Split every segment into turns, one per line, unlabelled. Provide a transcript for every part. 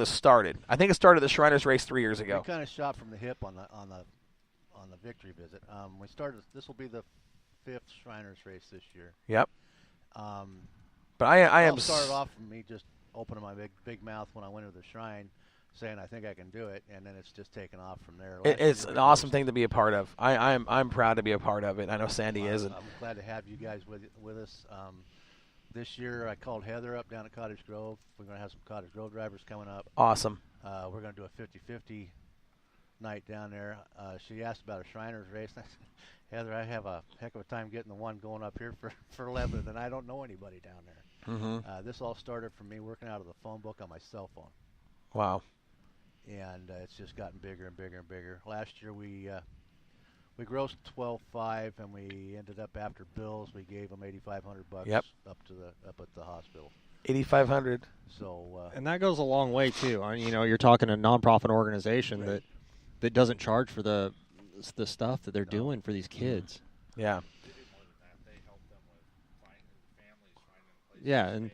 this started. I think it started at the Shriners race 3 years ago.
We kind of shot from the hip on the victory visit. We started. This will be the 5th Shriners race this year.
Yep. But I am
started off from me just opening my big mouth when I went to the shrine, saying I think I can do it, and then it's just taken off from there.
It's an awesome thing to be a part of. I'm proud to be a part of it. I know Sandy is.
I'm glad to have you guys with us. This year I called Heather up down at Cottage Grove. We're going to have some Cottage Grove drivers coming up.
Awesome.
We're going to do a 50-50 night down there. She asked about a Shriners race. And I said, Heather, I have a heck of a time getting the one going up here for Lebanon, and I don't know anybody down there.
Mm-hmm.
This all started from me working out of the phone book on my cell phone.
Wow.
And it's just gotten bigger and bigger and bigger. Last year we grossed 12.5, and we ended up after bills. We gave them $8,500
Yep.
up at the hospital.
$8,500.
So
and that goes a long way too. You're talking a nonprofit organization
right.
that doesn't charge for the stuff that they're doing for these kids.
Yeah.
Yeah, and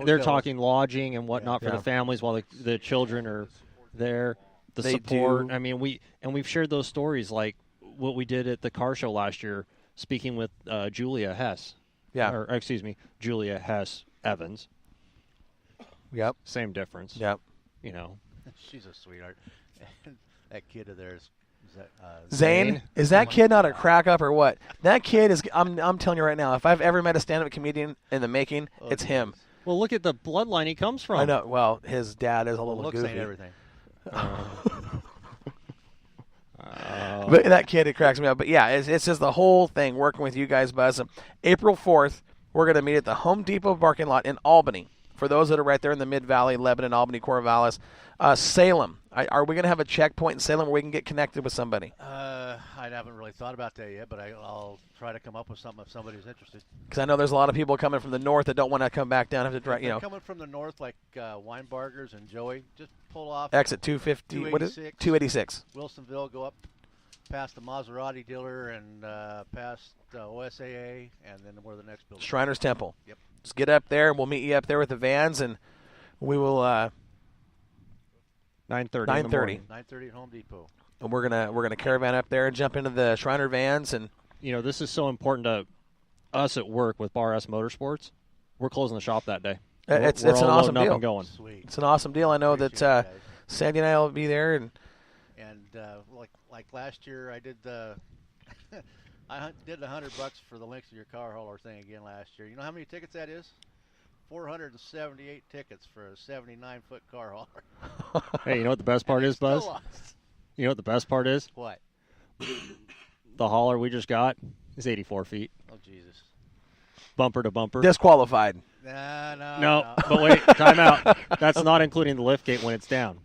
they're talking lodging and whatnot for the families while the children are there. The support.
Do.
I mean, we've shared those stories like what we did at the car show last year, speaking with Julia Hess.
Yeah.
Or excuse me, Julia Hess Evans.
Yep.
Same difference.
Yep.
She's a sweetheart. That kid of theirs.
Zane? Is that kid not a crack up or what? That kid is. I'm telling you right now. If I've ever met a stand-up comedian in the making, it's him.
Well, look at the bloodline he comes from.
I know. Well, his dad is a little
looks
goofy.
ain't everything.
But that kid, it cracks me up. But yeah, it's just the whole thing working with you guys, Buzz. April 4th, we're going to meet at the Home Depot parking lot in Albany. For those that are right there in the Mid-Valley, Lebanon, Albany, Corvallis. Salem. Are we going to have a checkpoint in Salem where we can get connected with somebody?
I haven't really thought about that yet, but I'll try to come up with something if somebody's interested.
Because I know there's a lot of people coming from the north that don't want to come back down. Have to drive,
coming from the north, like Weinbargers and Joey, just pull off.
Exit 250. What is it? 286.
Wilsonville, go up past the Maserati dealer and past OSAA, and then we're the next building.
Shriners Temple.
Yep.
Just get up there, and we'll meet you up there with the vans, and we will.
9:30.
9:30.
9:30 at Home Depot.
And we're gonna caravan up there and jump into the Shriner vans, and
this is so important to us at work with Bar S Motorsports. We're closing the shop that day.
It's
an
an awesome deal.
Up and going.
Sweet.
It's an awesome deal. I know that Sandy and I will be there, and
like last year, I did the I did $100 for the links of your car hauler thing again last year. You know how many tickets that is? 478 tickets for a 79-foot car hauler.
Hey, you know what the best part is, Buzz? You know what the best part is?
What?
The hauler we just got is 84 feet.
Oh, Jesus.
Bumper to bumper.
Disqualified.
No.
But wait, time out. That's not including the lift gate when it's down.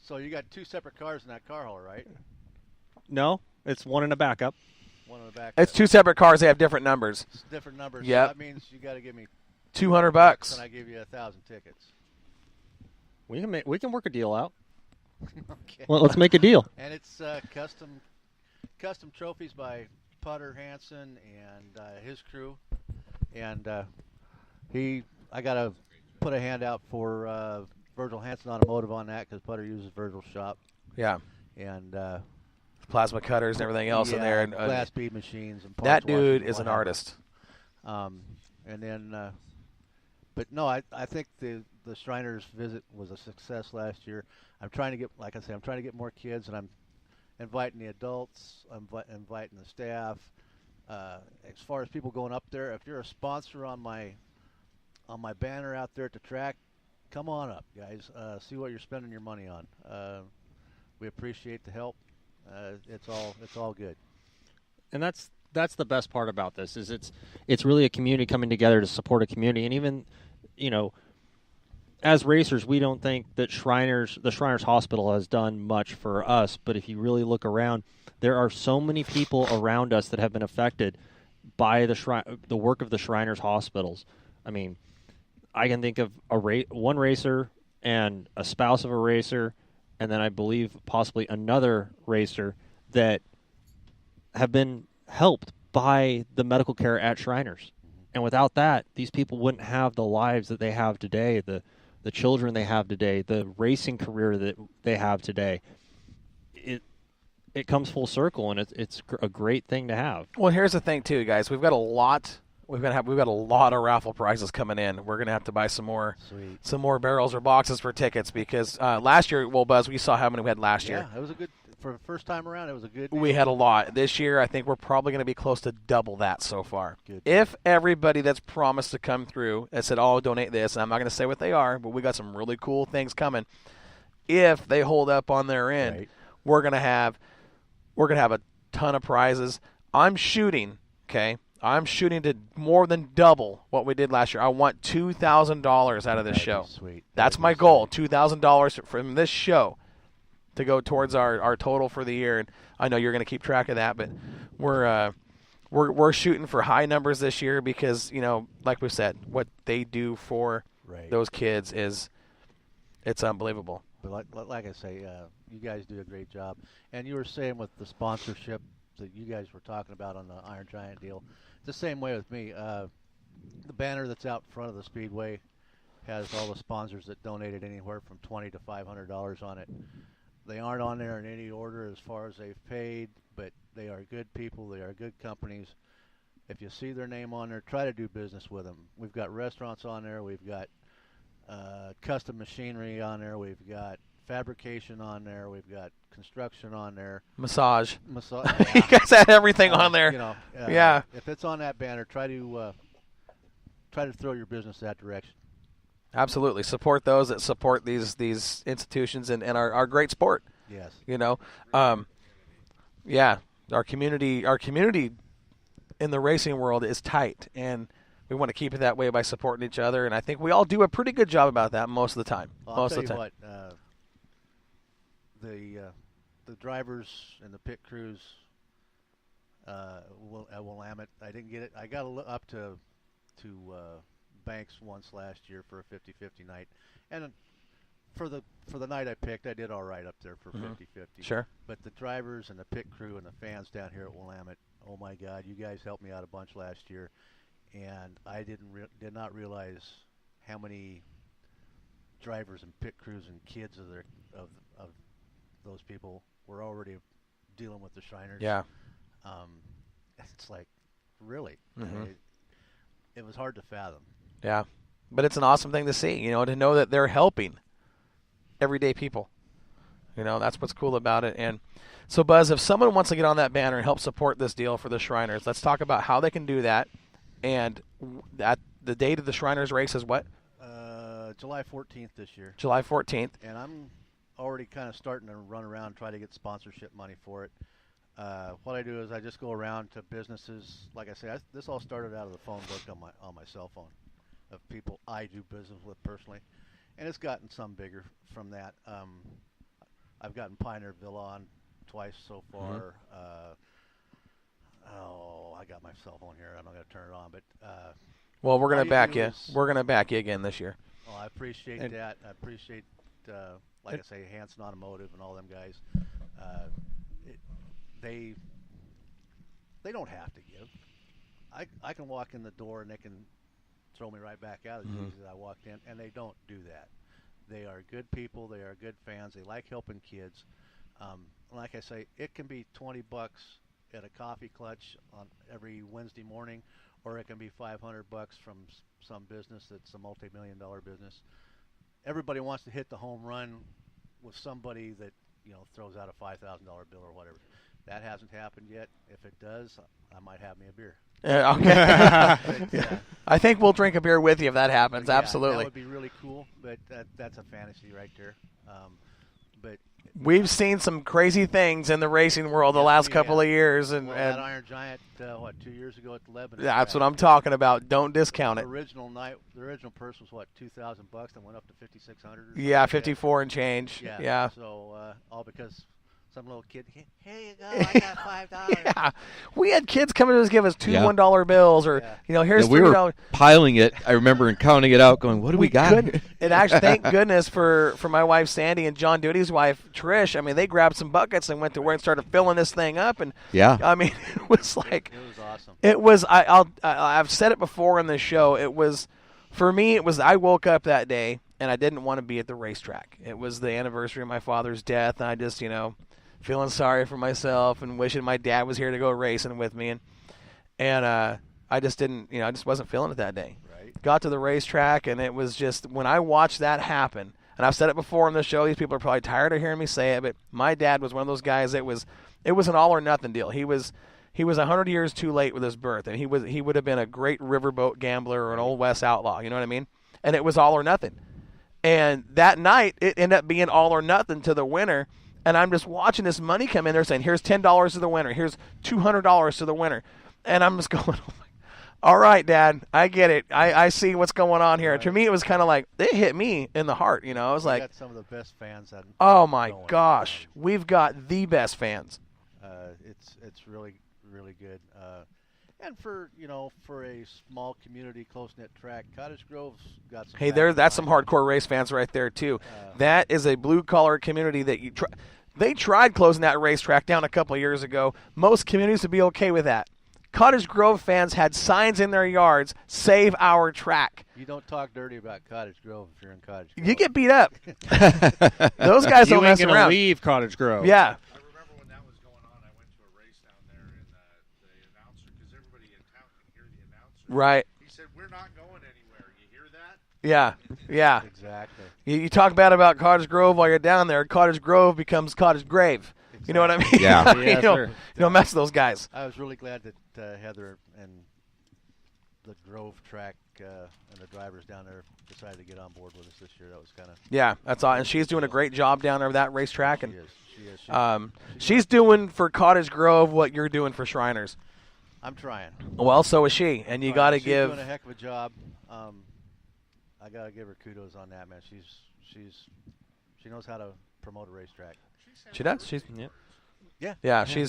So you got 2 separate cars in that car hauler, right?
No, it's one in a backup.
One in the back.
It's 2 separate cars. They have different numbers.
It's different numbers.
Yep.
So that means you got to give me
$200.
and I give you 1,000 tickets.
We can work a deal out.
Okay.
Well, let's make a deal.
And it's custom trophies by Putter Hansen and his crew. And I got to put a hand out for Virgil Hansen Automotive on that because Putter uses Virgil's shop.
Yeah.
And
plasma cutters and everything else in there. And
glass bead machines. And
that
parts
dude
washers
is an artist.
And then, but no, I think the Shriners visit was a success last year. I'm trying to get, like I say, I'm trying to get more kids, and I'm inviting the adults, I'm inviting the staff. As far as people going up there, if you're a sponsor on my banner out there at the track, come on up, guys. See what you're spending your money on. We appreciate the help. It's all good.
And that's the best part about this is it's really a community coming together to support a community. And even, as racers, we don't think that the Shriners Hospital has done much for us. But if you really look around, there are so many people around us that have been affected by the work of the Shriners Hospitals. I mean, I can think of one racer and a spouse of a racer, and then I believe possibly another racer that have been helped by the medical care at Shriners. And without that, these people wouldn't have the lives that they have today, the the children they have today, the racing career that they have today, it comes full circle, and it's a great thing to have.
Well, here's the thing too, guys. We've got a lot. We've got a lot of raffle prizes coming in. We're gonna have to buy some more barrels or boxes for tickets because last year, well, Buzz, we saw how many we had last year.
Yeah, it was a good for the first time around. It was a good
deal. We had a lot this year. I think we're probably gonna be close to double that so far.
Good.
If everybody that's promised to come through and said, "Oh, donate this," and I'm not gonna say what they are, but we got some really cool things coming. If they hold up on their end,
right.
we're gonna have a ton of prizes. I'm shooting to more than double what we did last year. I want $2,000 out of this show.
Sweet.
That's my goal, $2,000 from this show to go towards our total for the year. And I know you're going to keep track of that, but we're shooting for high numbers this year because, like we said, what they do for those kids it's unbelievable.
But like I say, you guys do a great job. And you were saying with the sponsorship that you guys were talking about on the Iron Giant deal, the same way with me. The banner that's out in front of the Speedway has all the sponsors that donated anywhere from $20 to $500 on it. They aren't on there in any order as far as they've paid, but they are good people. They are good companies. If you see their name on there, try to do business with them. We've got restaurants on there. We've got custom machinery on there. We've got fabrication on there. We've got construction on there.
Massage.
Yeah.
You guys had everything on there.
Yeah. If it's on that banner, try to throw your business that direction.
Absolutely. Support those that support these institutions and our great sport.
Yes.
Our community in the racing world is tight, and we want to keep it that way by supporting each other, and I think we all do a pretty good job about that most of the time.
I'll tell you what, the drivers and the pit crews at Willamette, I didn't get it. I got up to Banks once last year for a 50-50 night, and for the night I picked, I did all right up there for 50-50.
Sure.
But the drivers and the pit crew and the fans down here at Willamette, oh my God, you guys helped me out a bunch last year. And I did not realize how many drivers and pit crews and kids of those people were already dealing with the Shriners.
Yeah.
It's like, really? It was hard to fathom.
Yeah. But it's an awesome thing to see, to know that they're helping everyday people. That's what's cool about it. And so, Buzz, if someone wants to get on that banner and help support this deal for the Shriners, let's talk about how they can do that. And the date of the Shriners race is what?
July 14th this year.
July 14th.
And I'm already kind of starting to run around and try to get sponsorship money for it. What I do is I just go around to businesses. Like I say, this all started out of the phone book on my cell phone of people I do business with personally. And it's gotten some bigger from that. I've gotten Pioneer Villa on twice so far. I got my cell phone here. I'm not going to turn it on, but
well, we're going to back you. We're going to back you again this year.
Oh, I appreciate that. I appreciate, like I say, Hanson Automotive and all them guys. They don't have to give. I can walk in the door and they can throw me right back out as easy as I walked in, and they don't do that. They are good people. They are good fans. They like helping kids. Like I say, it can be $20 at a coffee clutch on every Wednesday morning, or it can be $500 from some business that's a multi-million-dollar business. Everybody wants to hit the home run with somebody that throws out a $5,000 bill or whatever. That hasn't happened yet. If it does, I might have me a beer.
Yeah, okay. But, I think we'll drink a beer with you if that happens. Absolutely.
That would be really cool, but that's a fantasy right there. But
we've seen some crazy things in the racing world the last couple of years, and
that Iron Giant, 2 years ago at the Lebanon.
That's what I'm talking about. Don't discount it.
The original purse was $2,000, and went up to $5,600.
Yeah, 54 and change. Yeah.
So all because some little kid, here you go, I got $5.
Yeah, we had kids coming to us give us two $1 bills, or here's $3.
We were piling it. I remember and counting it out, going, "What do we got?"
And actually, thank goodness for my wife Sandy and John Duty's wife Trish. I mean, they grabbed some buckets and went to work and started filling this thing up. And I mean, it was like
it was awesome.
It was. I've said it before on this show. It was for me. It was. I woke up that day and I didn't want to be at the racetrack. It was the anniversary of my father's death, and I just, feeling sorry for myself and wishing my dad was here to go racing with me, and I just didn't, I just wasn't feeling it that day.
Right.
Got to the racetrack, and it was just, when I watched that happen, and I've said it before on the show, these people are probably tired of hearing me say it, but my dad was one of those guys that it was an all or nothing deal. He was 100 years too late with his birth, and he would have been a great riverboat gambler or an Old West outlaw, you know what I mean? And it was all or nothing. And that night, it ended up being all or nothing to the winner, and I'm just watching this money come in there saying, here's $10 to the winner, here's $200 to the winner. And I'm just going, oh my, all right, Dad, I get it. I see what's going on here. Right. To me, it was kind of like, it hit me in the heart, I was like,
got some of the best fans.
Oh my gosh, we've got the best fans.
It's really, really good. And for a small community, close-knit track, Cottage Grove's got some.
Hey, that's some hardcore race fans right there too. That is a blue-collar community that they tried closing that racetrack down a couple of years ago. Most communities would be okay with that. Cottage Grove fans had signs in their yards, "Save our track."
You don't talk dirty about Cottage Grove if you're in Cottage Grove.
You get beat up. Those guys don't mess around.
Leave Cottage Grove.
Yeah. Right.
He said, we're not going anywhere. You hear that?
Yeah.
Exactly.
You talk bad about Cottage Grove while you're down there, Cottage Grove becomes Cottage Grave. Exactly. You know what I mean?
Yeah.
You don't mess with those guys.
I was really glad that Heather and the Grove track and the drivers down there decided to get on board with us this year. That was kind of.
Yeah, that's all. And she's doing a great job down there with that racetrack.
She
and
is.
She's doing for Cottage Grove what you're doing for Shriners.
I'm trying.
Well, so is she, and you got to give.
She's doing a heck of a job. I got to give her kudos on that, man. She knows how to promote a racetrack.
She does. She's
yeah.
She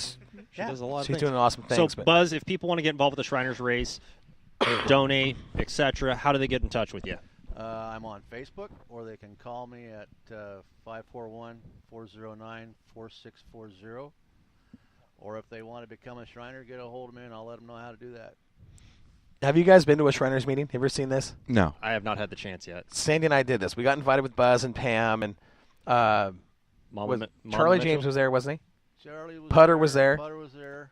does a lot of
she's
things.
doing awesome things.
So, Buzz, if people want to get involved with the Shriners race, donate, etc., how do they get in touch with you?
I'm on Facebook, or they can call me at 541-409-4640. Or if they want to become a Shriner, get a hold of me, and I'll let them know how to do that.
Have you guys been to a Shriners meeting? Have you ever seen this?
No.
I have not had the chance yet.
Sandy and I did this. We got invited with Buzz and Pam, and Charlie James was there, wasn't he?
Charlie was
Putter
there.
was there.
Putter was there.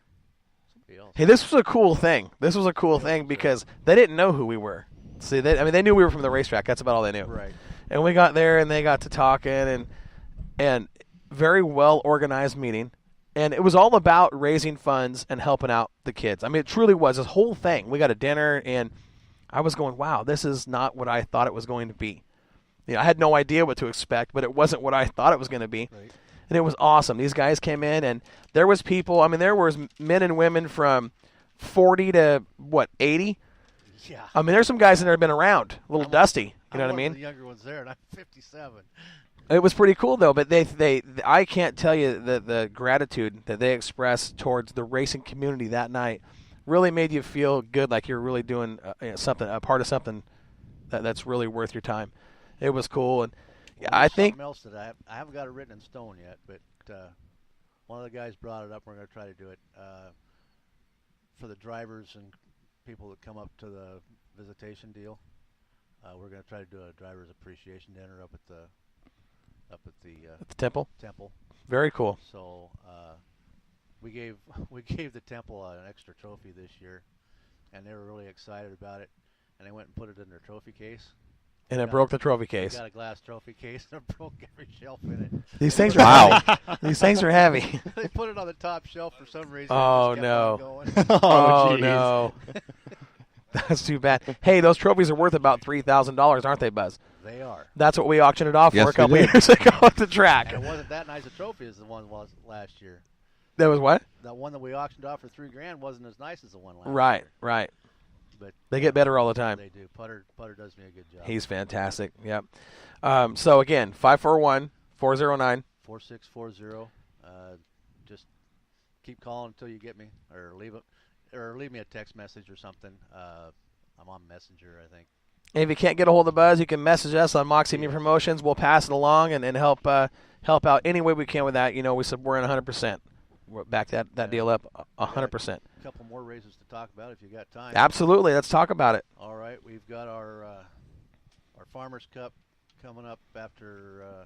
Somebody else.
Hey, this was a cool thing. This was a cool thing because they didn't know who we were. See, they knew we were from the racetrack. That's about all they knew.
Right.
And we got there, and they got to talking, and very well organized meeting. And it was all about raising funds and helping out the kids. I mean, it truly was this whole thing. We got a dinner, and I was going, wow, this is not what I thought it was going to be. I had no idea what to expect, but it wasn't what I thought it was going to be.
Right.
And it was awesome. These guys came in, and there was people. I mean, there was men and women from 40 to, 80?
Yeah.
I mean, there's some guys in there that have been around, a little dusty. You know what I mean?
I'm one of the younger ones there, and I'm 57.
It was pretty cool though, but I can't tell you the gratitude that they expressed towards the racing community that night. Really made you feel good, like you're really doing something, a part of something that's really worth your time. It was cool, and I think
something else that I haven't got it written in stone yet, but one of the guys brought it up. We're going to try to do it for the drivers and people that come up to the visitation deal. We're going to try to do a drivers appreciation dinner up at the
temple.
Temple.
Very cool.
So we gave the temple an extra trophy this year, and they were really excited about it. And they went and put it in their trophy case.
And it broke the trophy case.
They got a glass trophy case, and it broke every shelf in it.
These things are heavy. These things are heavy.
They put it on the top shelf for some reason.
Oh,
it just
no.
kept on going.
Oh, no. That's too bad. Hey, those trophies are worth about $3,000, aren't they, Buzz?
They are.
That's what we auctioned it off
Yes,
for a couple
we did.
years ago at the track.
And it wasn't that nice a trophy as the one was last year.
That was what?
The one that we auctioned off for $3,000 wasn't as nice as the one last
Right,
year.
Right.
But
they get better all the time.
They do. Putter does me a good job.
He's fantastic. Yep. So again, 541-409.
4640. Just keep calling until you get me, or leave me a text message or something. I'm on Messenger, I think.
And if you can't get a hold of Buzz, you can message us on Moxie Media Promotions. We'll pass it along and help out any way we can with that. We said we're in 100%. We're back that deal up 100%.
A couple more races to talk about if you got time.
Absolutely. Let's talk about it.
All right. We've got our Farmers Cup coming up after